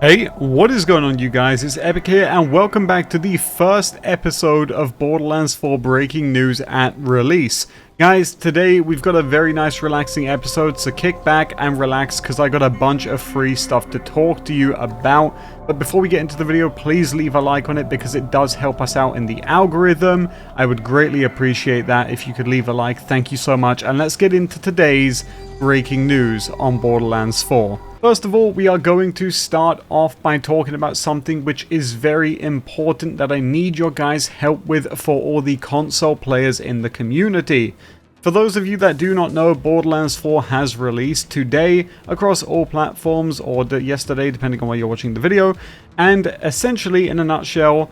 Hey, what is going on you guys? It's Epic here and welcome back to the first episode of Borderlands 4 breaking news at release. Guys, today we've got a very nice relaxing episode, so kick back and relax because I got a bunch of free stuff to talk to you about. But before we get into the video, please leave a like on it because it does help us out in the algorithm. I would greatly appreciate that if you could leave a like. Thank you so much. And let's get into today's breaking news on Borderlands 4. First of all, we are going to start off by talking about something which is very important that I need your guys' help with for all the console players in the community. For those of you that do not know, Borderlands 4 has released today across all platforms, or yesterday depending on where you're watching the video, and essentially in a nutshell,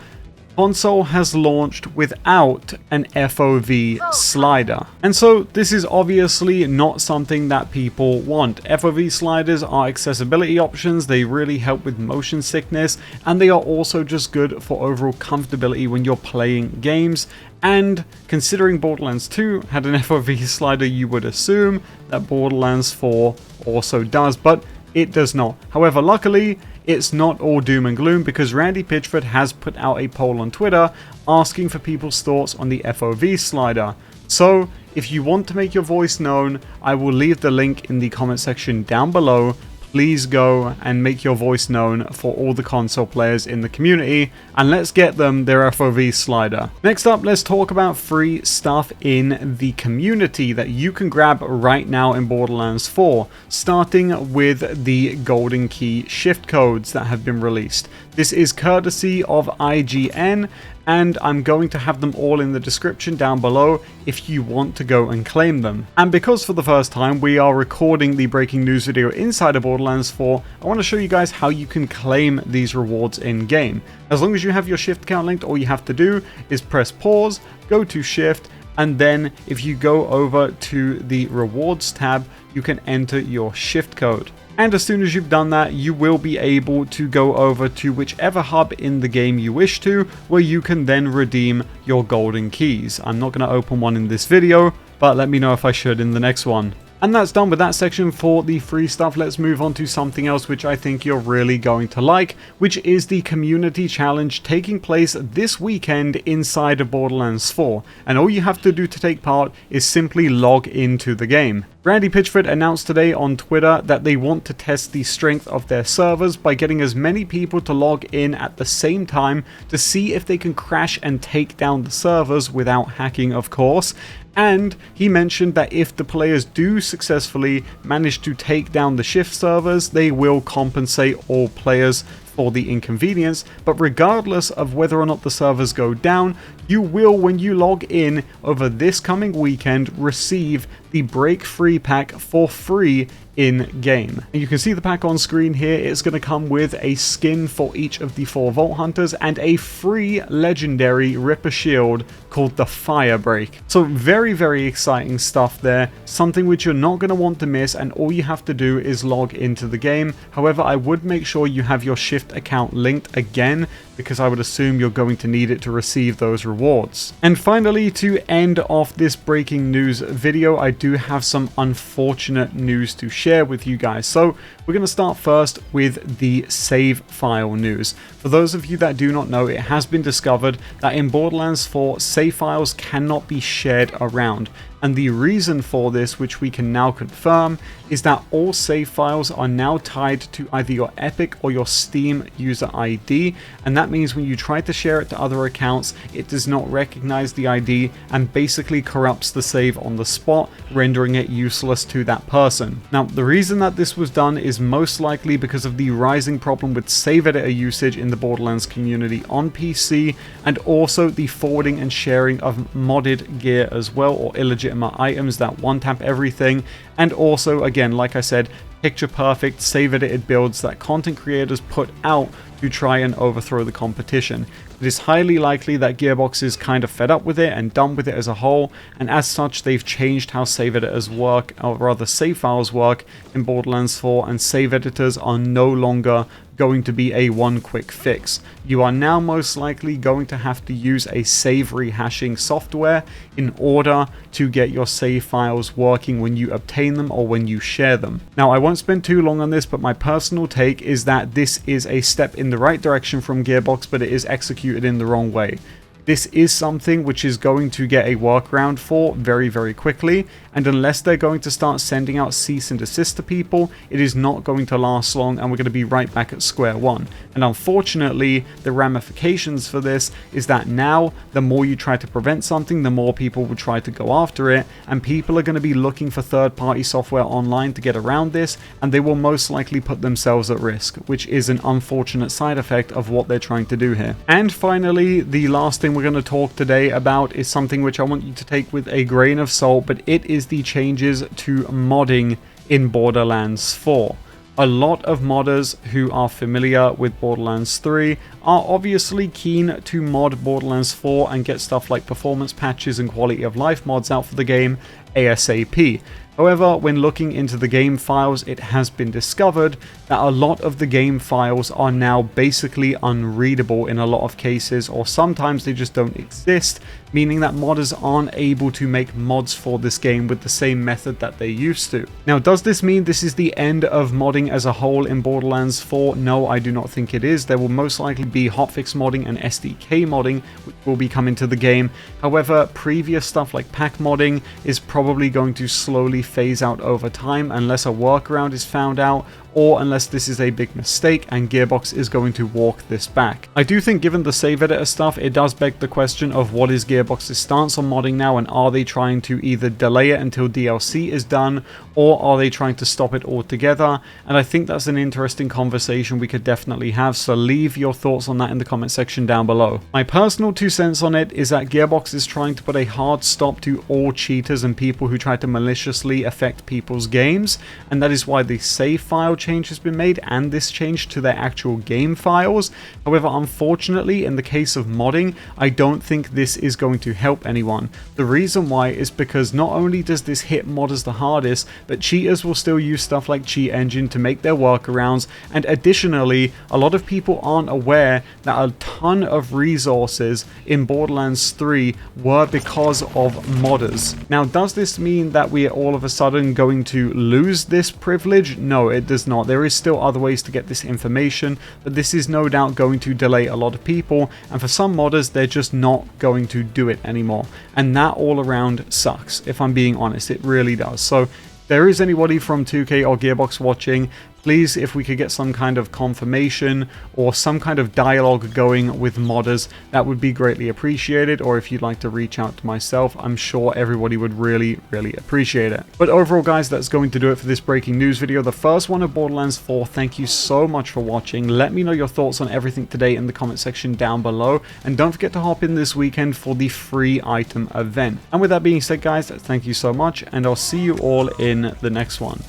console has launched without an FOV slider. And so this is obviously not something that people want. FOV sliders are accessibility options, they really help with motion sickness, and they are also just good for overall comfortability when you're playing games. And considering Borderlands 2 had an FOV slider, you would assume that Borderlands 4 also does, but it does not. However, luckily, it's not all doom and gloom because Randy Pitchford has put out a poll on Twitter asking for people's thoughts on the FOV slider. So, if you want to make your voice known, I will leave the link in the comment section down below. Please go and make your voice known for all the console players in the community, and let's get them their FOV slider. Next up, let's talk about free stuff in the community that you can grab right now in Borderlands 4, starting with the golden key shift codes that have been released. This is courtesy of IGN, and I'm going to have them all in the description down below if you want to go and claim them. And because for the first time we are recording the breaking news video inside of Borderlands 4, I want to show you guys how you can claim these rewards in game. As long as you have your shift account linked, all you have to do is press pause, go to shift, and then if you go over to the rewards tab, you can enter your shift code. And as soon as you've done that, you will be able to go over to whichever hub in the game you wish to, where you can then redeem your golden keys. I'm not going to open one in this video, but let me know if I should in the next one. And that's done with that section for the free stuff. Let's move on to something else which I think you're really going to like, which is the community challenge taking place this weekend inside of Borderlands 4. And all you have to do to take part is simply log into the game. Randy Pitchford announced today on Twitter that they want to test the strength of their servers by getting as many people to log in at the same time to see if they can crash and take down the servers without hacking, of course. And he mentioned that if the players do successfully manage to take down the shift servers, they will compensate all players for the inconvenience. But regardless of whether or not the servers go down, you will, when you log in over this coming weekend, receive the Break Free pack for free in game. And you can see the pack on screen here. It's going to come with a skin for each of the 4 Vault Hunters and a free legendary Ripper shield called the Fire Break. So very, very exciting stuff there. Something which you're not going to want to miss, and all you have to do is log into the game. However, I would make sure you have your shift account linked again, because I would assume you're going to need it to receive those rewards. And finally, to end off this breaking news video, I do have some unfortunate news to share with you guys. So we're going to start first with the save file news. For those of you that do not know, it has been discovered that in Borderlands 4, save files cannot be shared around. And the reason for this, which we can now confirm, is that all save files are now tied to either your Epic or your Steam user ID, and that means when you try to share it to other accounts, it does not recognize the ID and basically corrupts the save on the spot, rendering it useless to that person. Now, the reason that this was done is most likely because of the rising problem with save editor usage in the Borderlands community on PC, and also the forwarding and sharing of modded gear as well, or illegitimate items that one-tap everything, and also, again, like I said, picture perfect save edited builds that content creators put out to try and overthrow the competition. It is highly likely that Gearbox is kind of fed up with it and done with it as a whole, and as such they've changed how save editors work, or rather save files work in Borderlands 4, and save editors are no longer going to be a one quick fix. You are now most likely going to have to use a save rehashing software in order to get your save files working when you obtain them or when you share them. Now, I won't spend too long on this, but my personal take is that this is a step in the right direction from Gearbox, but it is executed in the wrong way. This is something which is going to get a workaround for very, very quickly, and unless they're going to start sending out cease and desist to people, it is not going to last long, and we're going to be right back at square one. And unfortunately, the ramifications for this is that now, the more you try to prevent something, the more people will try to go after it, and people are going to be looking for third-party software online to get around this, and they will most likely put themselves at risk, which is an unfortunate side effect of what they're trying to do here. And finally, the last thing we're going to talk today about is something which I want you to take with a grain of salt, but it is the changes to modding in Borderlands 4. A lot of modders who are familiar with Borderlands 3 are obviously keen to mod Borderlands 4 and get stuff like performance patches and quality of life mods out for the game ASAP. However, when looking into the game files, it has been discovered that a lot of the game files are now basically unreadable in a lot of cases, or sometimes they just don't exist, meaning that modders aren't able to make mods for this game with the same method that they used to. Now, does this mean this is the end of modding as a whole in Borderlands 4? No, I do not think it is. There will most likely be hotfix modding and SDK modding, which will be coming to the game. However, previous stuff like pack modding is probably going to slowly phase out over time unless a workaround is found out, or unless this is a big mistake and Gearbox is going to walk this back. I do think, given the save editor stuff, it does beg the question of what is Gearbox's stance on modding now, and are they trying to either delay it until DLC is done, or are they trying to stop it altogether? And I think that's an interesting conversation we could definitely have, so leave your thoughts on that in the comment section down below. My personal 2 cents on it is that Gearbox is trying to put a hard stop to all cheaters and people who try to maliciously affect people's games, and that is why the save file change has been made and this change to their actual game files. However, unfortunately, in the case of modding, I don't think this is going to help anyone. The reason why is because not only does this hit modders the hardest, but cheaters will still use stuff like Cheat Engine to make their workarounds, and additionally, a lot of people aren't aware that a ton of resources in Borderlands 3 were because of modders. Now, does this mean that we are all of a sudden going to lose this privilege? No, it does not. There is still other ways to get this information, but this is no doubt going to delay a lot of people, and for some modders, they're just not going to do it anymore. And that all around sucks, if I'm being honest. It really does. So, if there is anybody from 2K or Gearbox watching, please, if we could get some kind of confirmation or some kind of dialogue going with modders, that would be greatly appreciated. Or if you'd like to reach out to myself, I'm sure everybody would really appreciate it. But overall, guys, that's going to do it for this breaking news video, the first one of Borderlands 4. Thank you so much for watching. Let me know your thoughts on everything today in the comment section down below, and don't forget to hop in this weekend for the free item event. And with that being said, guys, thank you so much, and I'll see you all in the next one.